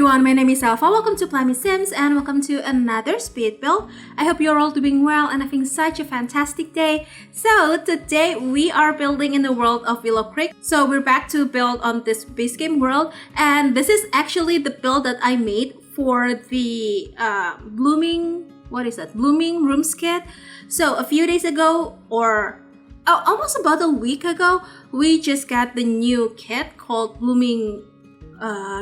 everyone, my name is Alpha. Welcome to plummysims and welcome to another speed build. I hope you're all doing well and having such a fantastic day. So today we are building in the world of Willow. So we're back to build on this base game world, and this is actually the build that I made for the blooming rooms kit. So a few days ago, or almost about a week ago, we just got the new kit called blooming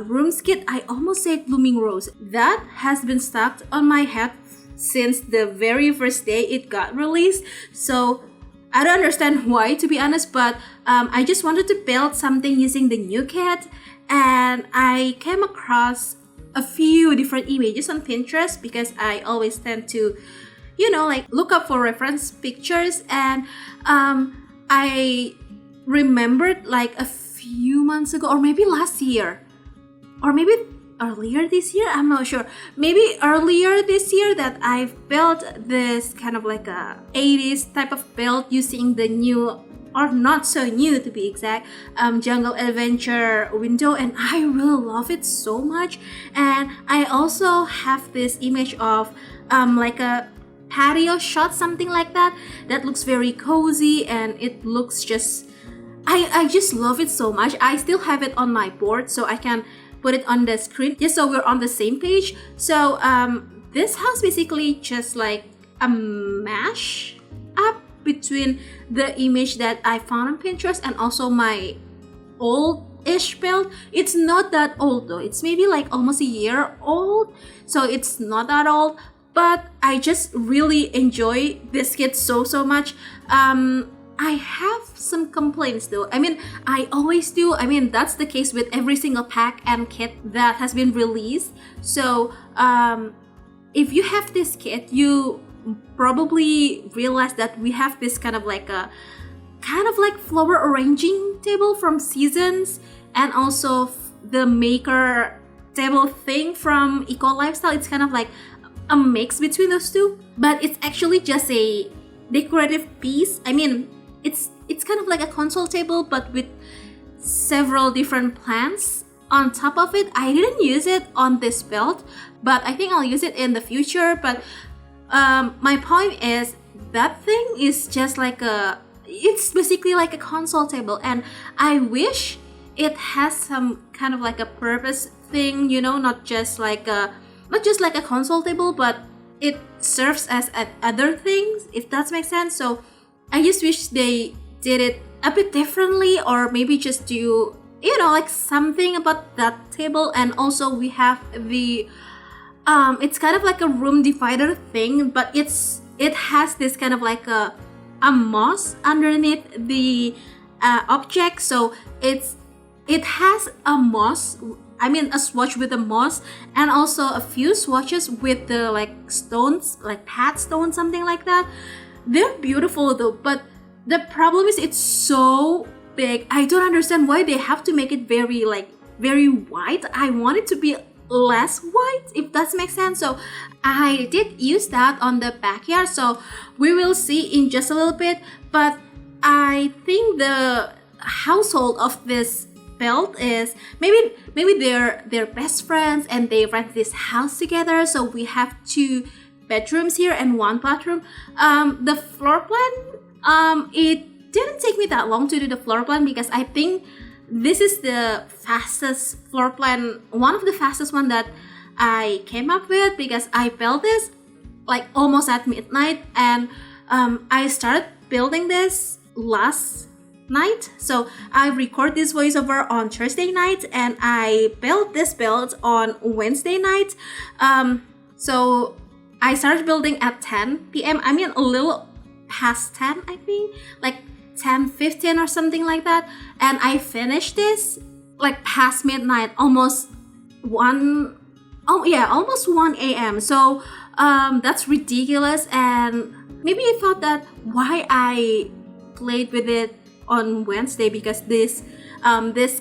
rooms kit. I almost said blooming rose. That has been stuck on my head since the very first day it got released. So I don't understand why, to be honest, but I just wanted to build something using the new kit, and I came across a few different images on Pinterest because I always tend to, look up for reference pictures, and I remembered like a few months ago, or maybe last year, or maybe earlier this year, I'm not sure, maybe earlier this year, that I've built this kind of like a 80s type of build using the new, or not so new to be exact, jungle adventure window, and I really love it so much. And I also have this image of like a patio shot, something like that looks very cozy, and it looks just, I just love it so much. I still have it on my board so I can put it on the screen just so we're on the same page. So this house basically just like a mash up between the image that I found on Pinterest and also my old-ish build. It's not that old though, it's maybe like almost a year old, so it's not that old, but I just really enjoy this kit so much. I have some complaints though. I always do. That's the case with every single pack and kit that has been released. So if you have this kit, you probably realize that we have this kind of like flower arranging table from Seasons, and also the maker table thing from Eco Lifestyle. It's kind of like a mix between those two, but it's actually just a decorative piece. It's kind of like a console table, but with several different plants on top of it. I didn't use it on this build, but I think I'll use it in the future. But my point is, that thing is just like it's basically like a console table, and I wish it has some kind of like a purpose thing, not just like a console table, but it serves as other things, if that makes sense. So I just wish they did it a bit differently, or maybe just do, like something about that table. And also we have the it's kind of like a room divider thing, but it has this kind of like a moss underneath the object. So it has a moss, a swatch with a moss, and also a few swatches with the like stones, like pad stones, something like that. They're beautiful though, but the problem is it's so big. I don't understand why they have to make it very white. I want it to be less white, if that makes sense. So I did use that on the backyard, so we will see in just a little bit. But I think the household of this build is maybe they're best friends and they rent this house together. So we have 2 bedrooms here and 1 bathroom. The floor plan, it didn't take me that long to do the floor plan, because I think this is the fastest floor plan, one of the fastest one that I came up with, because I built this like almost at midnight, and I started building this last night. So I record this voiceover on Thursday night, and I built this build on Wednesday night. So I started building at 10 p.m. A little past 10, I think, like 10:15 or something like that. And I finished this like past midnight, almost 1 a.m. So that's ridiculous. And maybe you thought that why I played with it on Wednesday, because this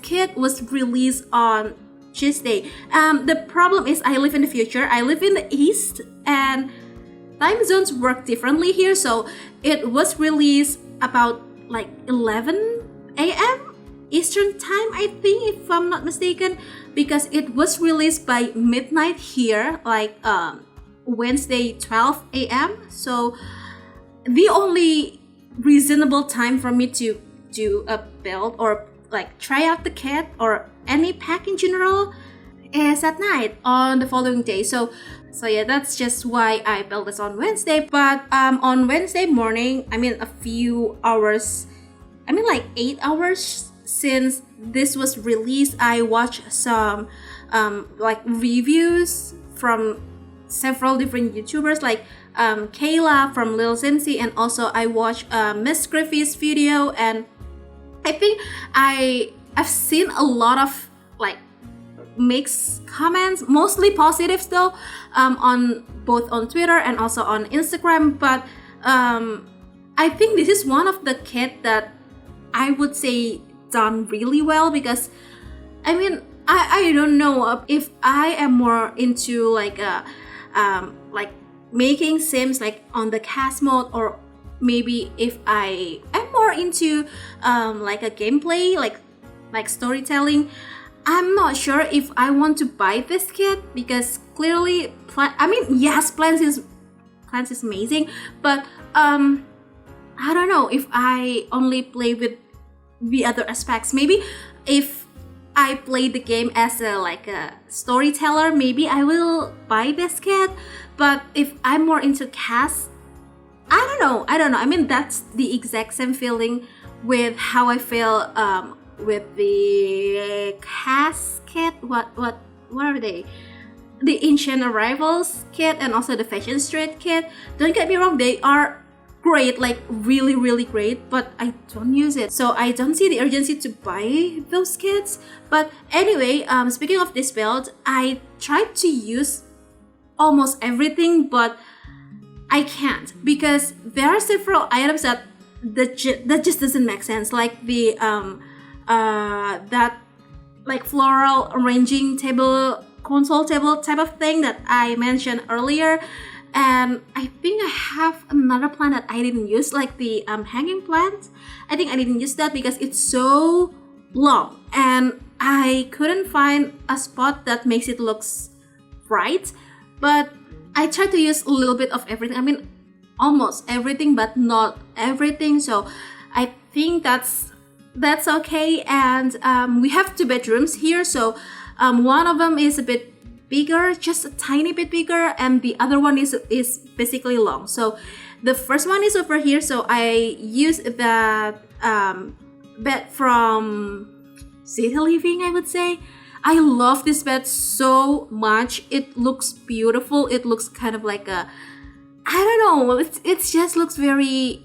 kit was released on Tuesday. The problem is I live in the future. I live in the East, and time zones work differently here. So it was released about like 11 a.m. Eastern time, I think, if I'm not mistaken, because it was released by midnight here, like Wednesday 12 a.m. So the only reasonable time for me to do a build or like try out the kit or any pack in general is at night on the following day. So yeah, that's just why I built this on Wednesday. But on Wednesday morning, I mean a few hours, I mean like 8 hours since this was released, I watched some like reviews from several different YouTubers like Kayla from Little Simsy, and also I watched Miss Griffey's video, and I think I've seen a lot of like mixed comments, mostly positives though, on both on Twitter and also on Instagram. But I think this is one of the kit that I would say done really well, because I mean I don't know if I am more into like like making sims like on the cast mode, or maybe if I am more into like a gameplay, like storytelling. I'm not sure if I want to buy this kit, because clearly I mean, yes, plants is amazing, but I don't know if I only play with the other aspects. Maybe if I play the game as a storyteller, maybe I will buy this kit. But if I'm more into cast, I don't know. I mean, that's the exact same feeling with how I feel with the cast kit. What are they? The Ancient Arrivals kit and also the Fashion Street kit. Don't get me wrong, they are great, like really, really great, but I don't use it, so I don't see the urgency to buy those kits. But anyway, speaking of this build, I tried to use almost everything, but I can't, because there are several items that just doesn't make sense, like the that like floral arranging table, console table type of thing that I mentioned earlier. And I think I have another plant that I didn't use, like the hanging plant. I think I didn't use that because it's so long and I couldn't find a spot that makes it looks right. But I tried to use a little bit of everything. I mean, almost everything, but not everything. So I think that's okay. And we have 2 bedrooms here. So one of them is a bit bigger, just a tiny bit bigger, and the other one is basically long. So the first one is over here, so I use that bed from City Living, I would say. I love this bed so much. It looks beautiful. It looks kind of like a, I don't know, it just looks very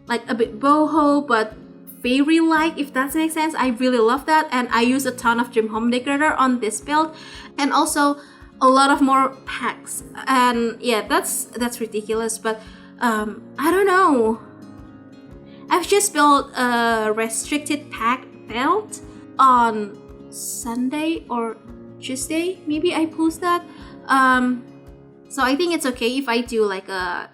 like a bit boho but fairy-like, if that makes sense. I really love that, and I use a ton of Dream Home Decorator on this build, and also a lot of more packs. And yeah, that's ridiculous, but I don't know. I've just built a restricted pack build on Sunday or Tuesday, maybe I post that. So I think it's okay if I do like a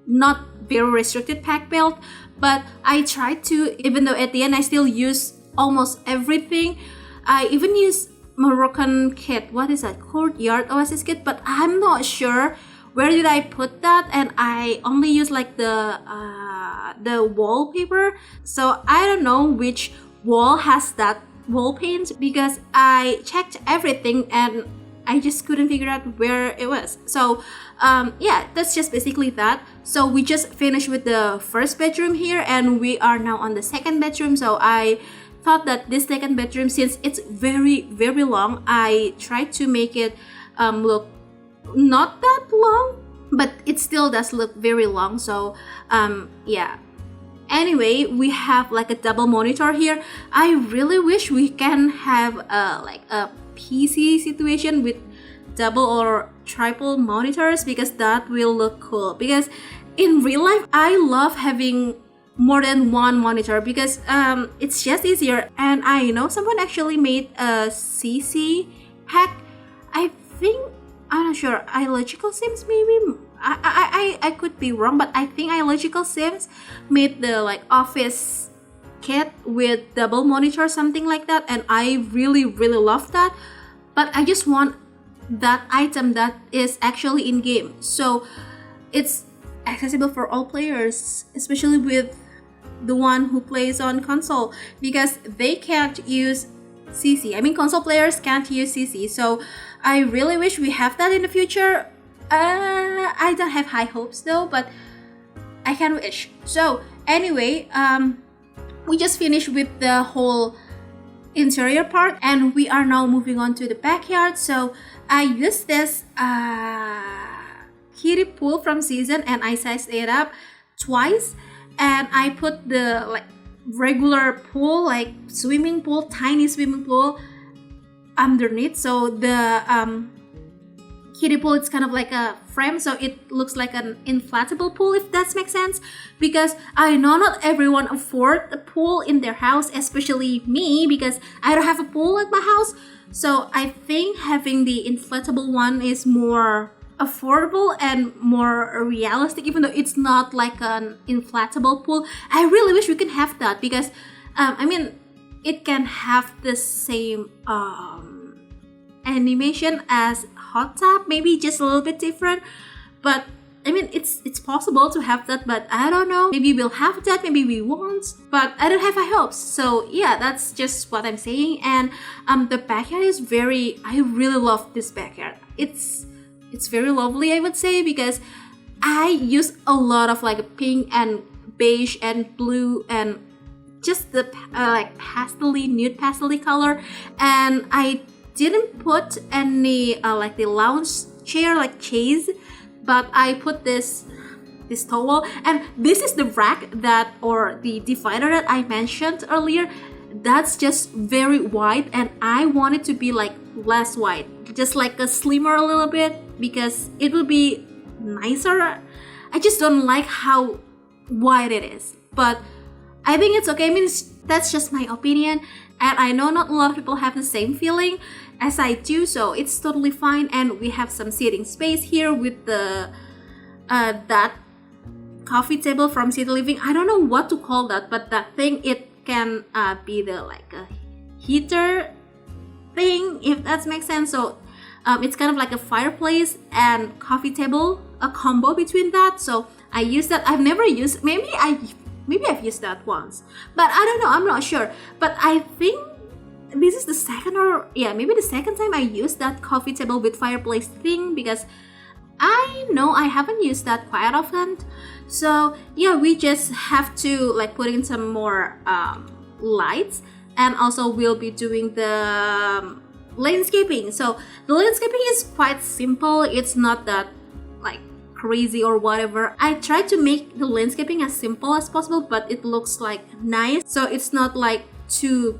not very restricted pack build, but I tried to, even though at the end I still use almost everything. I even use Moroccan kit, what is that, Courtyard Oasis kit, but I'm not sure where did I put that, and I only use like the wallpaper, so I don't know which wall has that wall paint, because I checked everything and I just couldn't figure out where it was. So yeah, that's just basically that. So we just finished with the first bedroom here, and we are now on the second bedroom. So I thought that this second bedroom, since it's very, very long, I tried to make it look not that long, but it still does look very long. So yeah. Anyway, we have like a double monitor here. I really wish we can have like a PC situation with double or triple monitors, because that will look cool. Because in real life, I love having more than one monitor, because it's just easier. And I know someone actually made a CC pack. I think, I'm not sure, Illogical Sims maybe? I could be wrong, but I think Illogical Sims made the like office kit with double monitor, something like that, and I really love that. But I just want that item that is actually in game, so it's accessible for all players, especially with the one who plays on console, because they can't use CC. I mean, console players can't use CC, so I really wish we have that in the future. I don't have high hopes though, but I can wish. So anyway, we just finished with the whole interior part, and we are now moving on to the backyard. So I used this kiddie pool from Season, and I sized it up twice, and I put the like regular pool, like swimming pool, tiny swimming pool underneath. So the kiddie pool, it's kind of like a frame, so it looks like an inflatable pool, if that makes sense, because I know not everyone afford a pool in their house, especially me, because I don't have a pool at my house. So I think having the inflatable one is more affordable and more realistic, even though it's not like an inflatable pool. I really wish we can have that, because I mean, it can have the same animation as hot tub, maybe just a little bit different, but I mean, it's possible to have that. But I don't know, maybe we'll have that, maybe we won't, but I don't have high hopes. So yeah, that's just what I'm saying. And the backyard is I really love this backyard. It's very lovely, I would say, because I use a lot of like pink and beige and blue and just the like nude pastel color, and I didn't put any like the lounge chair like chase, but I put this towel, and this is the rack that, or the divider that I mentioned earlier, that's just very wide, and I want it to be like less wide, just like a slimmer a little bit, because it will be nicer. I just don't like how wide it is, but I think it's okay. I mean, that's just my opinion, and I know not a lot of people have the same feeling as I do, so it's totally fine. And we have some seating space here with the that coffee table from City Living. I don't know what to call that, but that thing, it can be the like a heater thing, if that makes sense. So it's kind of like a fireplace and coffee table, a combo between that. So I use that. I've never used, maybe I've used that once, but I don't know, I'm not sure. But I think this is the second, or yeah, maybe the second time I used that coffee table with fireplace thing, because I know I haven't used that quite often. So yeah, we just have to like put in some more lights, and also we'll be doing the landscaping. So the landscaping is quite simple. It's not that like crazy or whatever. I tried to make the landscaping as simple as possible, but it looks like nice. So it's not like too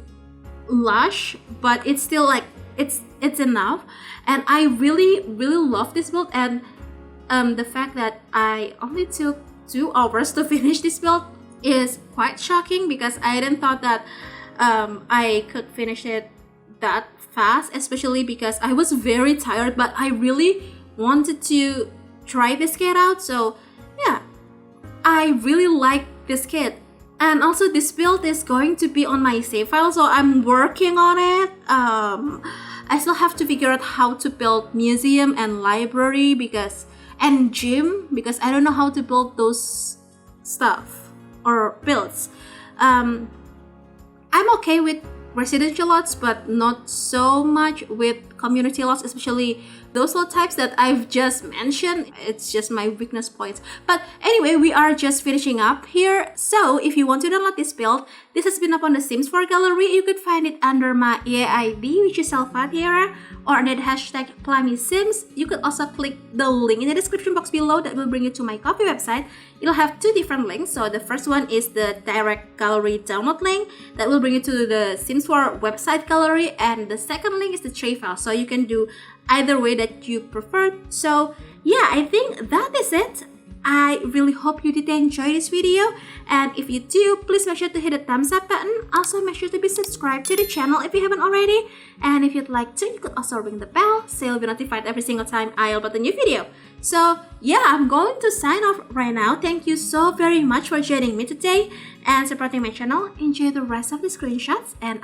lush, but it's still like it's enough. And I really love this build, and the fact that I only took 2 hours to finish this build is quite shocking, because I didn't thought that I could finish it that fast, especially because I was very tired, but I really wanted to try this kit out. So yeah, I really like this kit. And also this build is going to be on my save file, so I'm working on it. I still have to figure out how to build museum and library and gym, because I don't know how to build those stuff or builds. I'm okay with residential lots, but not so much with community lots, especially those lot types that I've just mentioned. It's just my weakness points. But anyway, we are just finishing up here. So if you want to download this build, this has been up on the Sims 4 gallery. You could find it under my EAID, which is elfathiera, or under the hashtag plummysims. You could also click the link in the description box below that will bring you to my Ko-fi website. It'll have 2 different links. So the first one is the direct gallery download link that will bring you to the Sims 4 website gallery, and the second link is the tray file. So you can do either way that you prefer. So yeah, I think that is it. I really hope you did enjoy this video, and if you do, please make sure to hit the thumbs up button. Also make sure to be subscribed to the channel if you haven't already, and if you'd like to, you could also ring the bell so you'll be notified every single time I upload a new video. So yeah, I'm going to sign off right now. Thank you so very much for joining me today and supporting my channel. Enjoy the rest of the screenshots, and